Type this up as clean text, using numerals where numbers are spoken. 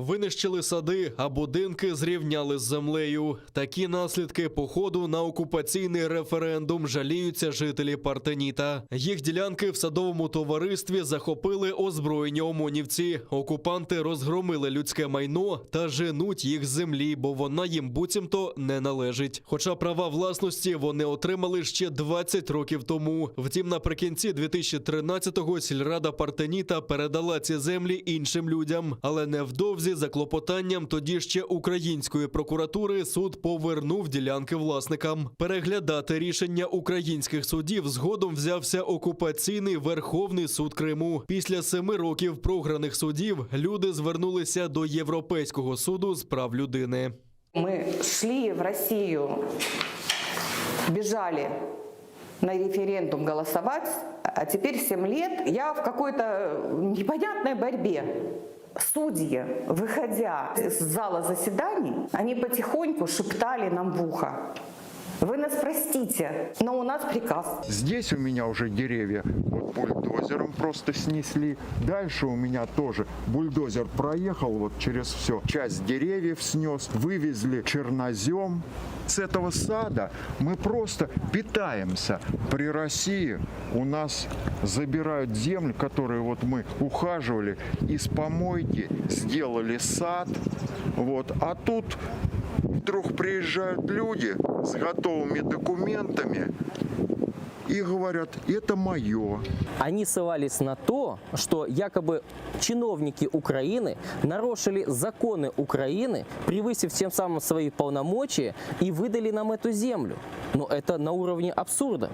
Винищили сади, а будинки зрівняли з землею. Такі наслідки походу на окупаційний референдум жаліються жителі Партеніта. Їх ділянки в садовому товаристві захопили озброєні ОМОНівці. Окупанти розгромили людське майно та женуть їх з землі, бо вона їм буцімто не належить. Хоча права власності вони отримали ще 20 років тому. Втім, наприкінці 2013-го сільрада Партеніта передала ці землі іншим людям. Але невдовзі за клопотанням тоді ще української прокуратури суд повернув ділянки власникам. Переглядати рішення українських судів згодом взявся окупаційний Верховний суд Криму. Після 7 років програних судів люди звернулися до Європейського суду з прав людини. Ми йшли в Росію, біжали на референдум голосовать, а теперь 7 лет я в какой-то непонятной борьбе. Судьи, выходя из зала заседаний, они потихоньку шептали нам в ухо: «Вы нас простите, но у нас приказ». Здесь у меня уже деревья вот бульдозером просто снесли. Дальше у меня тоже бульдозер проехал вот через все. Часть деревьев снес, вывезли чернозем. С этого сада мы просто питаемся. При России у нас забирают землю, которую вот мы ухаживали, из помойки сделали сад. Вот. А тут вдруг приезжают люди с готовыми документами и говорят: это мое. Они ссылались на то, что якобы чиновники Украины нарушили законы Украины, превысив тем самым свои полномочия, и выдали нам эту землю. Но это на уровне абсурда.